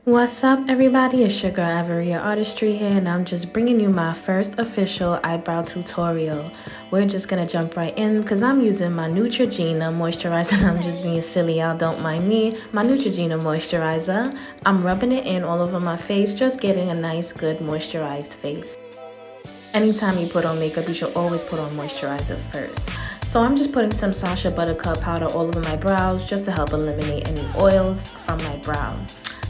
What's up, everybody? It's your girl Avaria Artistry here, and I'm just bringing you my first official eyebrow tutorial. We're just gonna jump right in because I'm using my Neutrogena moisturizer. I'm just being silly, y'all don't mind me. My Neutrogena moisturizer. I'm rubbing it in all over my face, just getting a nice, good moisturized face. Anytime you put on makeup, you should always put on moisturizer first. So I'm just putting some Sasha Buttercup powder all over my brows just to help eliminate any oils from my brow.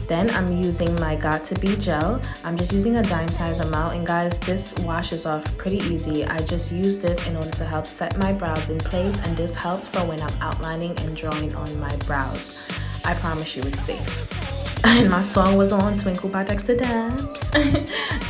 Then I'm using my Got To Be gel. I'm just using a dime size amount, and guys, this washes off pretty easy. I just use this in order to help set my brows in place, and this helps for when I'm outlining and drawing on my brows. I promise you it's safe. And my song was on Twinkle by Dexter Dabs.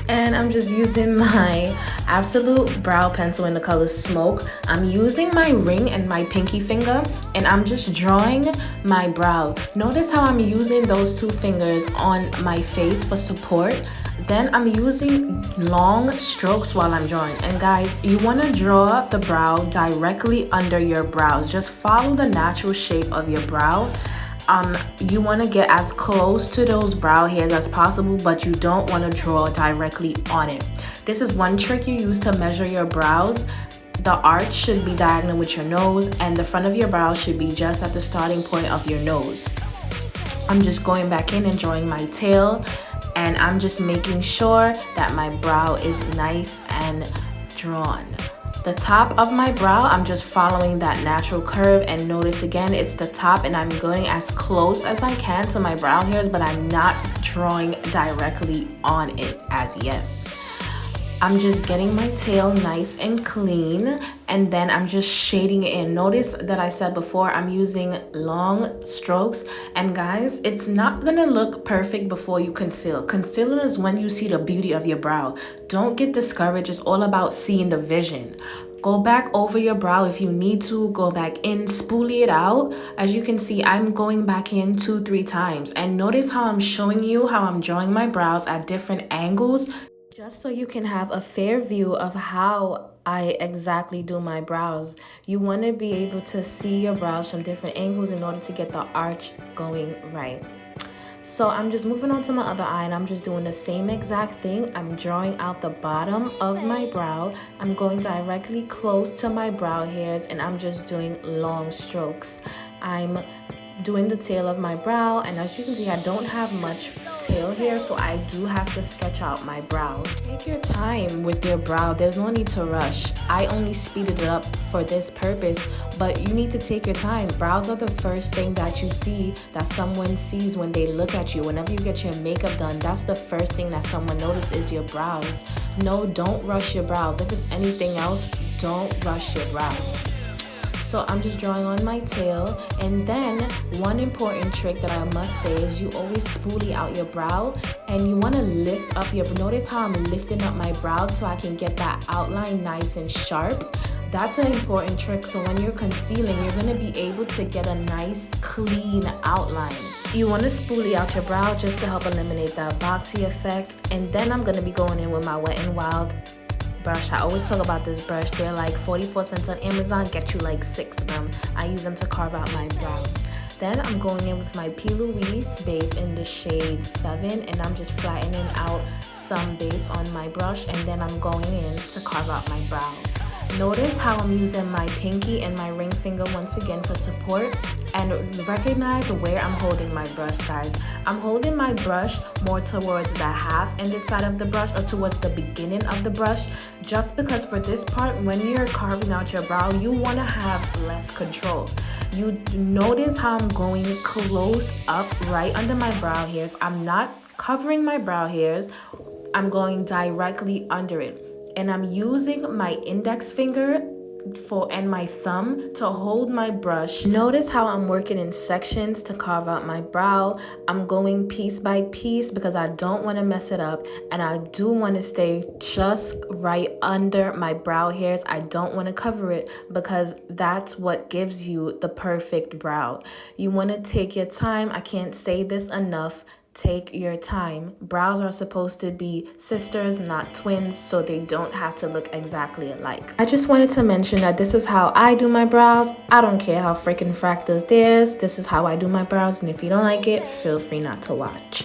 And I'm just using my Absolute Brow Pencil in the color Smoke. I'm using my ring and my pinky finger, and I'm just drawing my brow. Notice how I'm using those two fingers on my face for support. Then I'm using long strokes while I'm drawing. And guys, you want to draw the brow directly under your brows. Just follow the natural shape of your brow. You want to get as close to those brow hairs as possible, but you don't want to draw directly on it. This is one trick you use to measure your brows. The arch should be diagonal with your nose, and the front of your brow should be just at the starting point of your nose. I'm just going back in and drawing my tail, and I'm just making sure that my brow is nice and drawn. The top of my brow, I'm just following that natural curve, and notice again, it's the top, and I'm going as close as I can to my brow hairs, but I'm not drawing directly on it as yet. I'm just getting my tail nice and clean, and then I'm just shading it in. Notice that I said before I'm using long strokes, and guys, it's not gonna look perfect before you conceal. Concealer is when you see the beauty of your brow. Don't get discouraged. It's all about seeing the vision. Go back over your brow if you need to. Go back in, spoolie it out. As you can see, I'm going back in 2-3 times, and notice how I'm showing you how I'm drawing my brows at different angles, just so you can have a fair view of how I exactly do my brows. You want to be able to see your brows from different angles in order to get the arch going right. So I'm just moving on to my other eye, and I'm just doing the same exact thing. I'm drawing out the bottom of my brow. I'm going directly close to my brow hairs, and I'm just doing long strokes. I'm doing the tail of my brow, and as you can see, I don't have much tail here, so I do have to sketch out my brow. Take your time with your brow. There's no need to rush. I only speeded it up for this purpose, but you need to take your time. Brows are the first thing that you see, that someone sees when they look at you. Whenever you get your makeup done, that's the first thing that someone notices is your brows. No, don't rush your brows. If it's anything else, don't rush your brows. So I'm just drawing on my tail, and then one important trick that I must say is you always spoolie out your brow, and you want to lift up your, notice how I'm lifting up my brow so I can get that outline nice and sharp. That's an important trick, so when you're concealing, you're going to be able to get a nice clean outline. You want to spoolie out your brow just to help eliminate that boxy effect, and then I'm going to be going in with my Wet n Wild brush. I always talk about this brush. They're like 44 cents on Amazon. Get you like 6 of them. I use them to carve out my brow. Then I'm going in with my P-Louise base in the shade 7, and I'm just flattening out some base on my brush, and then I'm going in to carve out my brow. Notice how I'm using my pinky and my ring finger once again for support, and recognize where I'm holding my brush, guys. I'm holding my brush more towards the half-ended side of the brush, or towards the beginning of the brush, just because for this part, when you're carving out your brow, you want to have less control. You notice how I'm going close up right under my brow hairs. I'm not covering my brow hairs. I'm going directly under it. And I'm using my index finger and my thumb to hold my brush. Notice how I'm working in sections to carve out my brow. I'm going piece by piece because I don't want to mess it up, and I do want to stay just right under my brow hairs. I don't want to cover it because that's what gives you the perfect brow. You want to take your time. I can't say this enough. Take your time. Brows are supposed to be sisters, not twins, so they don't have to look exactly alike. I just wanted to mention that this is how I do my brows. I don't care how freaking fractals theirs. This is how I do my brows, and if you don't like it, feel free not to watch.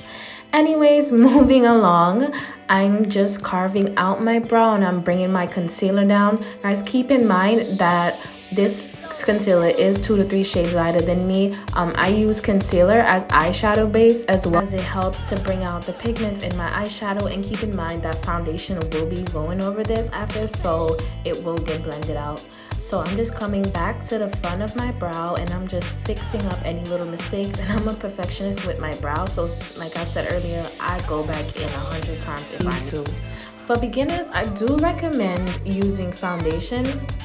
Anyways, moving along, I'm just carving out my brow and I'm bringing my concealer down. Guys, keep in mind that this concealer is 2 to 3 shades lighter than me. I use concealer as eyeshadow base as well as it helps to bring out the pigments in my eyeshadow. And keep in mind that foundation will be going over this after, so it will get blended out. So I'm just coming back to the front of my brow and I'm just fixing up any little mistakes. And I'm a perfectionist with my brow, so like I said earlier, I go back in 100 times if I need to. For beginners, I do recommend using foundation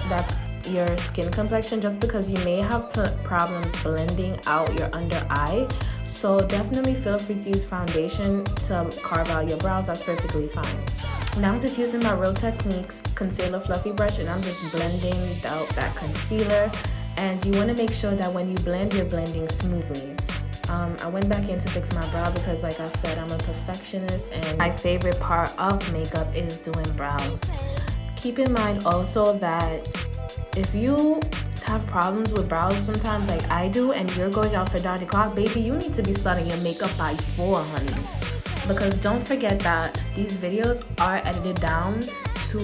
that's your skin complexion, just because you may have problems blending out your under eye. So definitely feel free to use foundation to carve out your brows. That's perfectly fine. Now I'm just using my Real Techniques concealer fluffy brush and I'm just blending out that concealer. And you want to make sure that when you blend, you're blending smoothly. I went back in to fix my brow because, like I said, I'm a perfectionist and my favorite part of makeup is doing brows. Keep in mind also that if you have problems with brows sometimes like I do and you're going out for dark o'clock, baby, you need to be starting your makeup by 4, honey. Because don't forget that these videos are edited down to,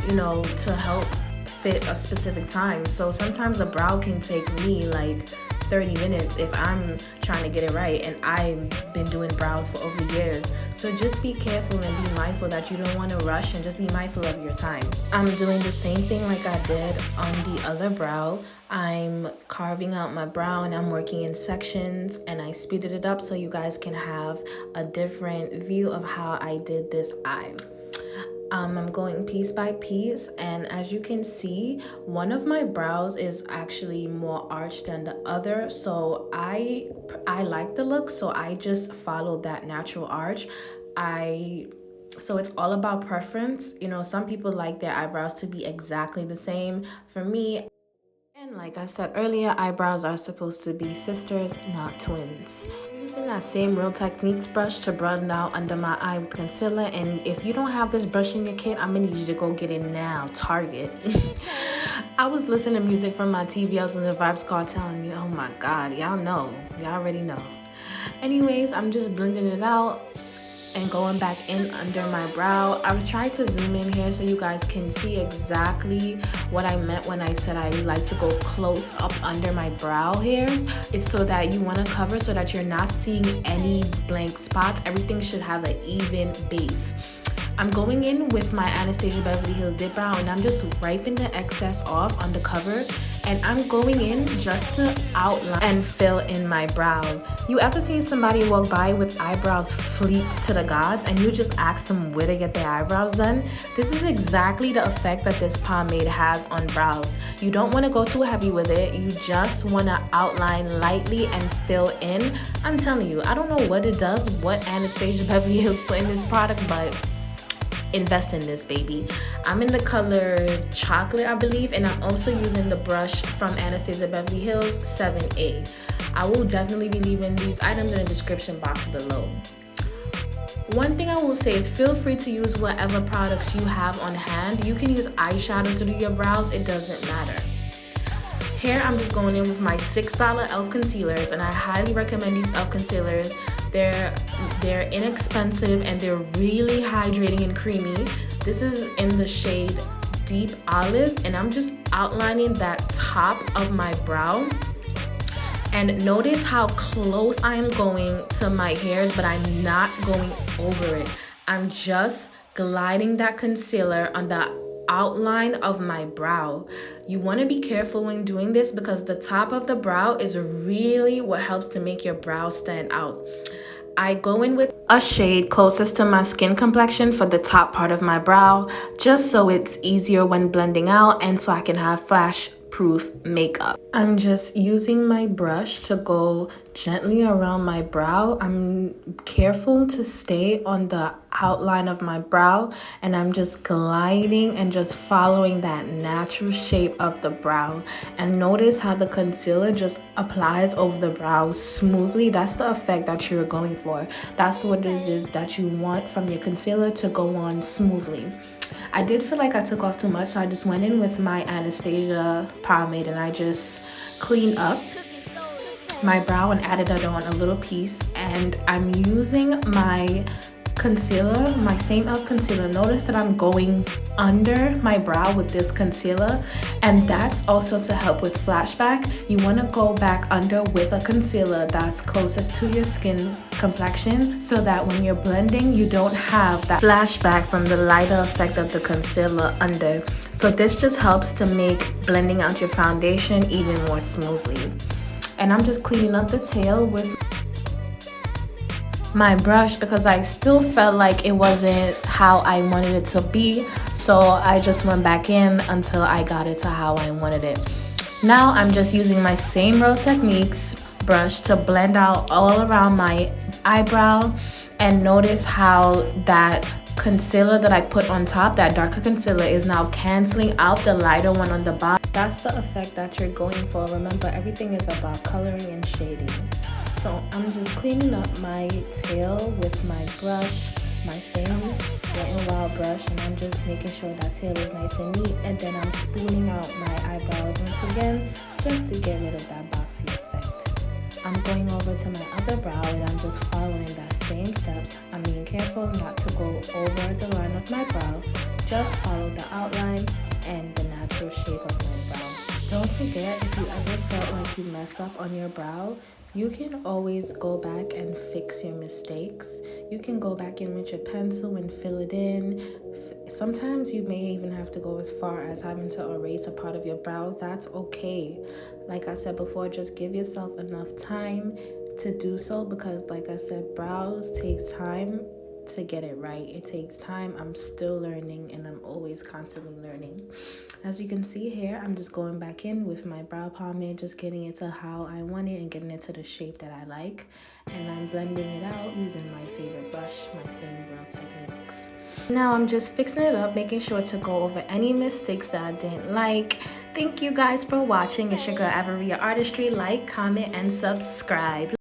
you know, to help fit a specific time. So sometimes a brow can take me like 30 minutes if I'm trying to get it right, and I've been doing brows for over years. So just be careful and be mindful that you don't want to rush, and just be mindful of your time. I'm doing the same thing like I did on the other brow. I'm carving out my brow and I'm working in sections, and I speeded it up so you guys can have a different view of how I did this eye. I'm going piece by piece, and as you can see, one of my brows is actually more arched than the other, so I like the look, so I just followed that natural arch. So it's all about preference. You know, some people like their eyebrows to be exactly the same. For me, and like I said earlier, eyebrows are supposed to be sisters, not twins. I'm using that same Real Techniques brush to broaden out under my eye with concealer. And if you don't have this brush in your kit, I'm gonna need you to go get it now, Target. I was listening to music from my TV. I was listening to Vibes Cartel, and oh my God, y'all already know. Anyways, I'm just blending it out and going back in under my brow. I've tried to zoom in here so you guys can see exactly what I meant when I said I like to go close up under my brow hairs. It's so that you want to cover so that you're not seeing any blank spots. Everything should have an even base. I'm going in with my Anastasia Beverly Hills Dip Brow, and I'm just wiping the excess off on the cover, and I'm going in just to outline and fill in my brow. You ever seen somebody walk by with eyebrows fleeked to the gods and you just ask them where to get their eyebrows done? This is exactly the effect that this pomade has on brows. You don't want to go too heavy with it. You just want to outline lightly and fill in. I'm telling you, I don't know what it does, what Anastasia Beverly Hills put in this product, but invest in this, baby. I'm in the color chocolate, I believe, and I'm also using the brush from Anastasia Beverly Hills 7A. I will definitely be leaving these items in the description box below. One thing I will say is feel free to use whatever products you have on hand. You can use eyeshadow to do your brows, it doesn't matter. Here I'm just going in with my $6 e.l.f. concealers, and I highly recommend these e.l.f. concealers. They're inexpensive and they're really hydrating and creamy. This is in the shade Deep Olive, and I'm just outlining that top of my brow. And notice how close I am going to my hairs, but I'm not going over it. I'm just gliding that concealer on the outline of my brow. You want to be careful when doing this because the top of the brow is really what helps to make your brow stand out. I go in with a shade closest to my skin complexion for the top part of my brow, just so it's easier when blending out and so I can have flash proof makeup. I'm just using my brush to go gently around my brow. I'm careful to stay on the outline of my brow, and I'm just gliding and just following that natural shape of the brow. And notice how the concealer just applies over the brow smoothly. That's the effect that you're going for. That's what it is that you want from your concealer to go on smoothly. I did feel like I took off too much, so I just went in with my Anastasia pomade and I just cleaned up. my brow and added it on a little piece, and I'm using my concealer, my same e.l.f. concealer. Notice that I'm going under my brow with this concealer, and that's also to help with flashback. You want to go back under with a concealer that's closest to your skin complexion, so that when you're blending you don't have that flashback from the lighter effect of the concealer under. So this just helps to make blending out your foundation even more smoothly. And I'm just cleaning up the tail with my brush because I still felt like it wasn't how I wanted it to be, so I just went back in until I got it to how I wanted it. Now I'm just using my same Real Techniques brush to blend out all around my eyebrow, and notice how that concealer that I put on top, that darker concealer, is now canceling out the lighter one on the bottom. That's the effect that you're going for. Remember, everything is about coloring and shading. So I'm just cleaning up my tail with my brush, my same Wet n Wild brush, and I'm just making sure that tail is nice and neat, and then I'm spooning out my eyebrows once again just to get rid of that boxy effect. I'm going over to my other brow and I'm just following that same steps. I'm being careful not to go over the line of my brow, just follow the outline and the natural shape of my brow. Don't forget, if you ever felt like you mess up on your brow, you can always go back and fix your mistakes. You can go back in with your pencil and fill it in. Sometimes you may even have to go as far as having to erase a part of your brow. That's okay. Like I said before, just give yourself enough time to do so, because like I said, brows takes time to get it right. It takes time. I'm still learning, and I'm always constantly learning. As you can see here, I'm just going back in with my brow pomade, just getting it to how I want it and getting it to the shape that I like. And I'm blending it out using my favorite brush, my same Real Techniques. Now I'm just fixing it up, making sure to go over any mistakes that I didn't like. Thank you guys for watching. It's your girl Avaria Artistry. Like, comment, and subscribe.